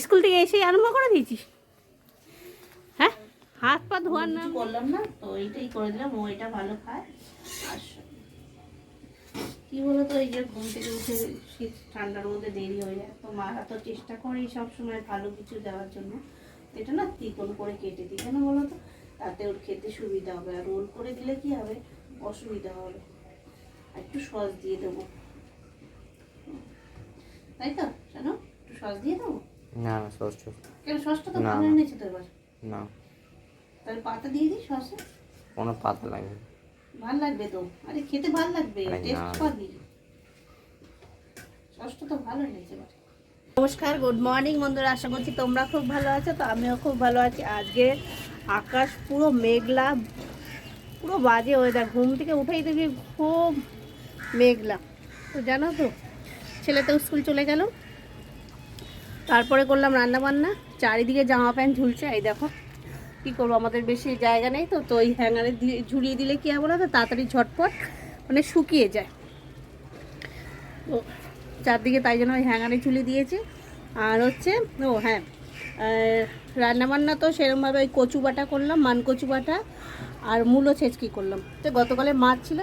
School থেকে এসে আরম্ভ করে দিয়েছিস? হ্যাঁ, হাত পা ধোয়ার না করলাম না তো, এইটাই করে দিলাম। ও এটা ভালো খায়। আর কি বলতো, এই যে ঘুম থেকে উঠে শীত ঠান্ডার মধ্যে দেরি হয়ে যায়, তো মারা তো চেষ্টা করে সবসময় ভালো কিছু দেওয়ার জন্য। এটা না তিকোন করে কেটে দিই, কেন বলো তো, তাতে ওর খেতে সুবিধা হবে। আর রোল করে দিলে কি হবে, অসুবিধা হবে। আর একটু সস দিয়ে দেবো, তাই তো জানো, একটু সস দিয়ে দেবো। না সস কেন, সসটা তো ভালো এনেছে তো এবার। না, তাহলে পাতা দিয়ে দিই সসে। কোনো পাতা লাগবে? ভাল লাগবে তো, আরে খেতে ভাল লাগবে, টেস্ট পাবি। সসটা তো ভালো এনেছে এবার। নমস্কার, গুড মর্নিং বন্ধুরা, আশা করছি তোমরা খুব ভালো আছো। তো আমিও খুব ভালো আছি। আজকে আকাশ পুরো মেঘলা, পুরো বাজে ওয়েদার। ঘুম থেকে উঠেই দেখি খুব মেঘলা। তো জানো তো, ছেলে তো স্কুল চলে গেল। তারপরে করলাম রান্না বান্না, চারিদিকে জামা প্যান্ট ঝুলছে। এই দেখো, কী করবো, আমাদের বেশি জায়গা নেই তো, তো ওই হ্যাঙ্গারে দিয়ে ঝুলিয়ে দিলে কী হবে বলো তো, তাড়াতাড়ি ঝটপট মানে শুকিয়ে যায়। তো চারদিকে তাই জন্য ওই হ্যাঙ্গারে ঝুলিয়ে দিয়েছি। আর হচ্ছে ও হ্যাঁ, রান্নাবান্না তো সেরকমভাবে ওই কচু বাটা করলাম, মান কচু বাটা, আর মূলো ছেঁচকি করলাম। তো গতকালে মাছ ছিল,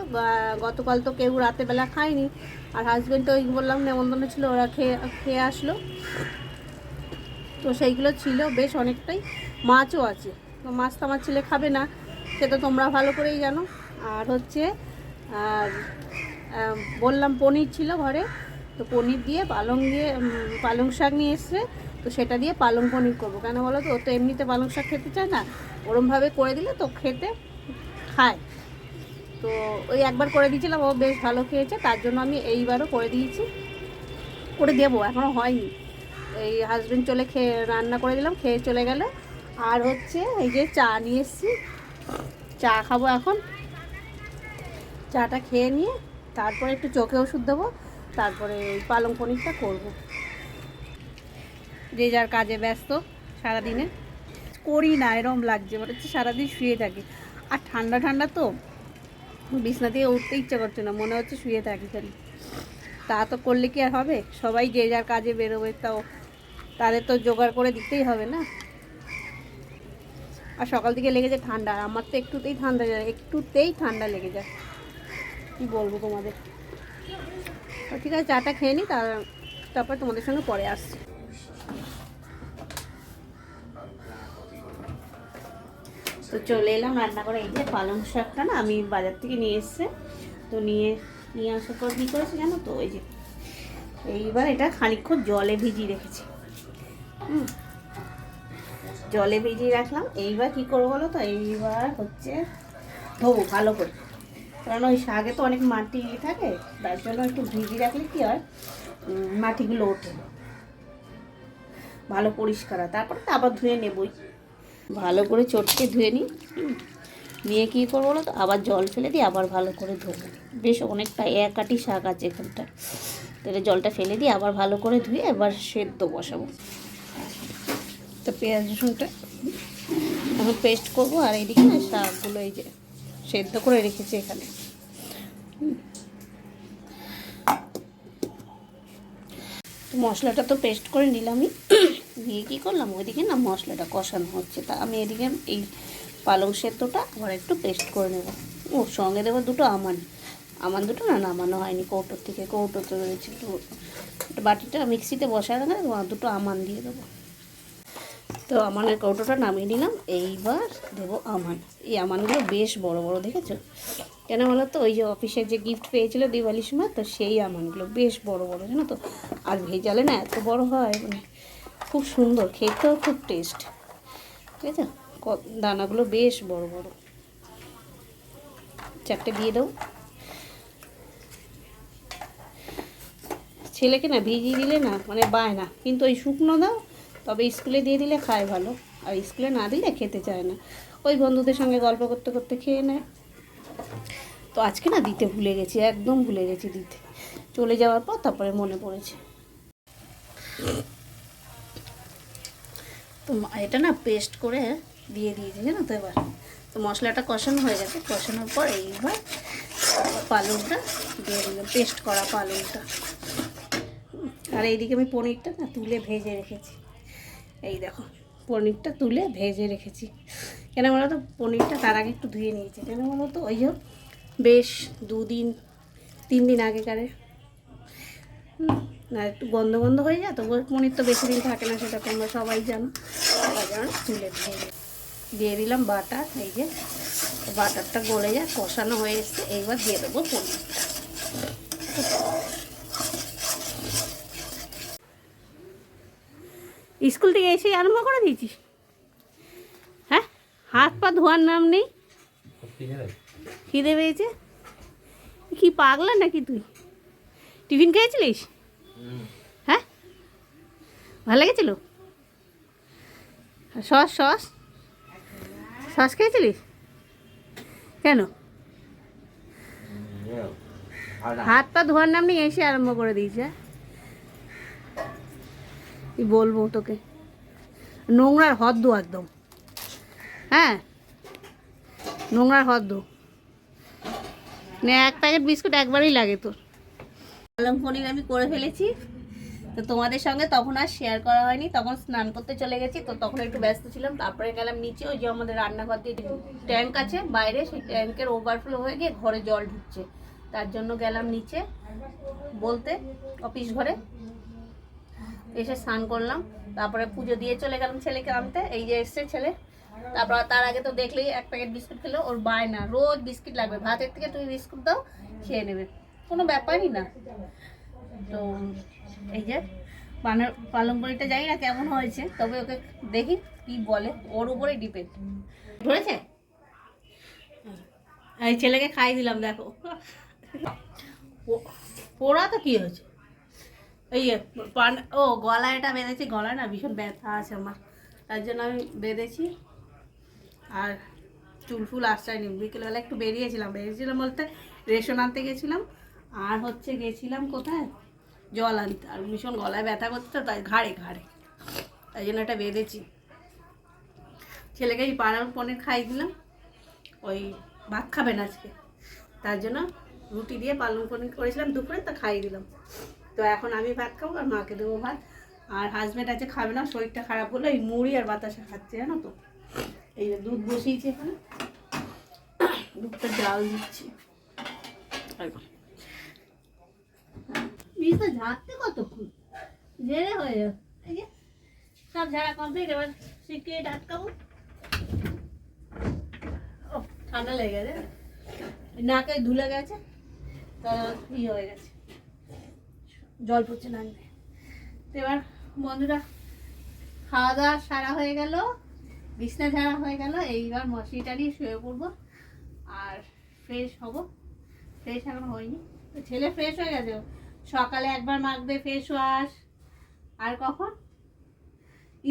গতকাল তো কেউ রাতেরবেলা খায়নি। আর হাজব্যান্ড তো ওই বললাম নেমন্তন্ন ছিল, ওরা খেয়ে আসলো। তো সেইগুলো ছিল বেশ অনেকটাই, মাছও আছে। তো মাছ তো আমার ছেলে খাবে না, সে তো তোমরা ভালো করেই জানো। আর হচ্ছে আর বললাম পনির ছিল ঘরে, তো পনির দিয়ে পালং শাক নিয়ে এসছে, তো সেটা দিয়ে পালং পনির করবো। কেন বলো তো, ও তো এমনিতে পালং শাক খেতে চায় না, ওরমভাবে করে দিলে তো খেতে খায়। তো ওই একবার করে দিয়েছিলাম, ও বেশ ভালো খেয়েছে, তার জন্য আমি এইবারও করে দিয়েছি, করে দেবো, এখনও হয়নি। এই হাজব্যান্ড রান্না করে দিলাম, খেয়ে চলে গেল। আর হচ্ছে এই যে চা নিয়ে এসেছি, চা খাবো এখন। চাটা খেয়ে নিয়ে তারপরে একটু চোখে ওষুধ দেবো, তারপরে ওই পালং পনিরটা করব। যে যার কাজে ব্যস্ত সারাদিনে, করি না এরম লাগছে, মানে হচ্ছে সারাদিন শুয়ে থাকি। আর ঠান্ডা ঠান্ডা তো, বিছনা থেকে উঠতে ইচ্ছা করছে না, মনে হচ্ছে শুয়ে থাকি খালি। তা তো করলে কি আর হবে, সবাই যে যার কাজে বেরোবে, তাও তাদের তো জোগাড় করে দিতেই হবে না। আর সকাল থেকে লেগে যায় ঠান্ডা, আর আমার তো একটুতেই ঠান্ডা লেগে যায়, কী বলবো তোমাদের। তো ঠিক আছে, চাটা খেয়ে নিই, তারপর তোমাদের সঙ্গে পরে আসছি। তো চলে এলাম রান্না করে। এই যে পালং শাকটা না আমি বাজার থেকে নিয়ে এসছে, তো নিয়ে আসার পর কী করেছি জানো তো, ওই যে এইবার এটা খানিকক্ষণ জলে ভিজিয়ে রেখেছি। জলে ভিজিয়ে রাখলাম। এইবার কী করবো বলো তো, এইবার হচ্ছে ধোবো ভালো করে, কারণ ওই শাকে তো অনেক মাটি থাকে, তার জন্য একটু ভিজিয়ে রাখলে কী হয়, মাটিগুলো ওঠে ভালো পরিষ্কার হয়। তারপরে তো আবার ধুয়ে নেবই, ভালো করে চটকে ধুয়ে নিই। নিয়ে কী করবো বলো তো, আবার জল ফেলে দিই, আবার ভালো করে ধোবো। বেশ অনেকটা এক আটি শাক আছে এখানটা, তাহলে জলটা ফেলে দিই, আবার ভালো করে ধুয়ে এবার সেদ্ধ বসাবো। তো পেঁয়াজ রসুনটা এখন পেস্ট করবো, আর এইদিকে না শাকগুলো এই যে সেদ্ধ করে রেখেছি এখানে। তো মশলাটা তো পেস্ট করে নিলামই, দিয়ে কী করলাম, ওইদিকে না মশলাটা কষানো হচ্ছে, তা আমি এদিকে এই পালং সেদ্ধটা আবার একটু পেস্ট করে নেবো। ওর সঙ্গে দেবো দুটো আমান দুটো না নামানো হয়নি কৌটোতে রয়েছে, একটু বাটিটা মিক্সিতে বসায় রাখা, দুটো আমান দিয়ে দেবো। তো আমানের কৌটোটা নামিয়ে নিলাম। এইবার দেবো আমান। এই আমানগুলো বেশ বড় বড়, দেখেছো? কেন বলো তো, ওই যে অফিসে যে গিফট পেয়েছিলো দিওয়ালির সময়, তো সেই আমানগুলো বেশ বড় বড়, জানো তো। আর ভেজালে না এত বড় হয়, মানে খুব সুন্দর, খেতেও খুব টেস্ট, ঠিক আছে। দানাগুলো বেশ বড় বড়, চারটে দিয়ে দেবো। ছেলেকে না ভিজিয়ে দিলে না মানে বায় না, কিন্তু ওই শুকনো দাও, তবে স্কুলে দিয়ে দিলে খায় ভালো, আর স্কুলে না দিলে খেতে চায় না, ওই বন্ধুদের সঙ্গে গল্প করতে করতে খেয়ে নেয়। তো আজকে না দিতে ভুলে গেছি, একদম ভুলে গেছি দিতে, চলে যাওয়ার পর তারপরে মনে পড়েছে। তো এটা না পেস্ট করে দিয়ে দিয়েছি, জানো তো। এবার তো মশলাটা কষানো হয়ে গেছে, কষানোর পর এইবার পালংটা দিয়ে দিলাম, পেস্ট করা পালংটা। আর এইদিকে আমি পনিরটা না তুলে ভেজে রেখেছি, এই দেখো পনিরটা তুলে ভেজে রেখেছি। কেন বলো তো, পনিরটা তার আগে একটু ধুয়ে নিয়েছি। কেন বলো তো, ওই যে বেশ 2-3 দিন আগেকারে না, একটু গন্ধ গন্ধ হয়ে যায় তো। পনির তো বেশি দিন থাকে না, সেটা তোমরা সবাই জানো। তার জন্য তুলে দিয়ে দিলাম বাটার। এই যে বাটারটা গলে যায়, কষানো হয়ে এসছে। এইবার দিয়ে দেবো পনিরটা। স্কুল থেকে এসেই আরম্ভ করে দিয়েছিস? হ্যাঁ, হাত পা ধোয়ার নাম নেই। খিদে পেয়েছে? কি পাগলা নাকি তুই? টিফিন খেয়েছিলিস? হ্যাঁ, ভালো লেগেছিল? সস সস সস খেয়েছিলিস? কেন? হাত পা ধোয়ার নাম নেই, এসে আরম্ভ করে দিয়েছে। কি বলবো তোকে, নোংরার হদ্দ একদম। হ্যাঁ, নোংরার হদ্দ। এক প্যাকেট বিস্কুট একবারই লাগে তোর। পালং পনির আমি করে ফেলেছি, তো তোমাদের সঙ্গে তখন আর শেয়ার করা হয়নি। তখন স্নান করতে চলে গেছি, তো তখন একটু ব্যস্ত ছিলাম। তারপরে গেলাম নিচে, ওই যে আমাদের রান্নাঘর দিয়ে ট্যাঙ্ক আছে বাইরে, সেই ট্যাঙ্কের ওভারফ্লো হয়ে গিয়ে ঘরে জল ঢুকছে। তার জন্য গেলাম নিচে বলতে, অফিস ঘরে এসে স্নান করলাম। তারপরে পুজো দিয়ে চলে গেলাম ছেলেকে আনতে। এই যে এসছে ছেলে। তারপর তার আগে তো দেখলেই এক প্যাকেট বিস্কুট খেলো। ওর বায়না, রোজ বিস্কিট লাগবে, ভাতের থেকে তুমি বিস্কুট দাও খেয়ে নেবে, কোনো ব্যাপারই না। তো এই যে পালং পনিরটা জানি না কেমন হয়েছে, তবে ওকে দেখি কি বলে, ওর উপরেই ডিপেন্ড। ধরেছে? এই ছেলেকে খাই দিলাম, দেখো পোড়া তো কি হয়েছে। এই ও গলায় এটা বেঁধেছি, গলায় না ভীষণ ব্যথা আছে আমার, তার জন্য আমি বেঁধেছি। আর চুল ফুল আশ্রয় নিই। বিকেলবেলা একটু বেরিয়েছিলাম বলতে রেশন আনতে গেছিলাম, আর হচ্ছে গেছিলাম কোথায়, জল আনতে। আর ভীষণ গলায় ব্যথা করছে, তাই ঘাড়ে তাই জন্য এটা বেঁধেছি। ছেলেকে এই পালং পনির খাই দিলাম, ওই ভাত খাবে না আজকে, তার জন্য রুটি দিয়ে পালং পনির করেছিলাম দুপুরে, তা খাইয়ে দিলাম। তো এখন আমি ভাত খাবো আর মাকে দেবো ভাত। আর হাজব্যান্ড আছে খাবে না, শরীরটা খারাপ হলো, এই মুড়ি আর বাতাসা খাচ্ছে, জানো তো। এই যে দুধ বসিয়েছি এখানে, দুধটা জাল দিচ্ছি। বীজটা ঝাড়তে কতক্ষণ জেরে হয়ে যাবে। এই যে সব ঝাড়া কমপ্লিট, এবার সিক্রেট আটকাবো। ও ঠান্ডা লেগে গেছে, নাকে ধুলে গেছে, তো ই হয়ে গেছে, জল পড়ছে নাকতে। তো এবার বন্ধুরা খাওয়া দাওয়া সারা হয়ে গেল, বিছনা ঝাড়া হয়ে গেল। এইবার মশারিটা নিয়ে শুয়ে পড়বো আর ফ্রেশ হব। ফ্রেশ এখন হয়নি, তো ছেলে ফ্রেশ হয়ে গেছে। সকালে একবার মাখবে ফেস ওয়াশ, আর কখন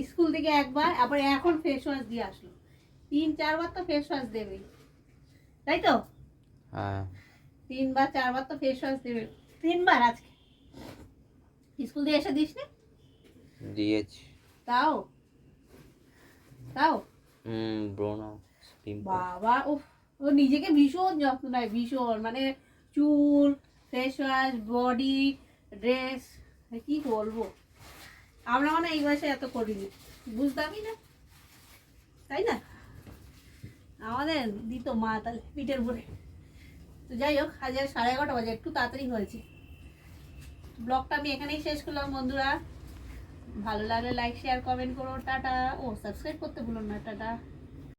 স্কুল থেকে একবার, আবার এখন ফেস ওয়াশ দিয়ে আসলো। 3-4 বার তো ফেস ওয়াশ দেবেই, তাই তো? হ্যাঁ, 3-4 বার তো ফেস ওয়াশ দেবে। 3 বার আজকে স্কুল দিয়ে এসে দিস নি? দিয়েছি। তাও ব্রোনো বাবা, ও নিজেকে ভীষণ যত্ন নেয়, ভীষণ, মানে চুল, ফেস ওয়াশ, বডি, ড্রেস, কি বলবো। আমরা মানে এই বয়সে এত করিনি, বুঝতামই না, তাই না? আমাদের দিত মা তাহলে পিঠের ভরে। তো যাই হোক, আজ 11:30 বাজে, একটু তাড়াতাড়ি হয়েছে। ব্লগটা আমি এখানেই শেষ করলাম বন্ধুরা। ভালো লাগলে লাইক শেয়ার কমেন্ট করো। টাটা। ও সাবস্ক্রাইব করতে ভুলো না। টাটা।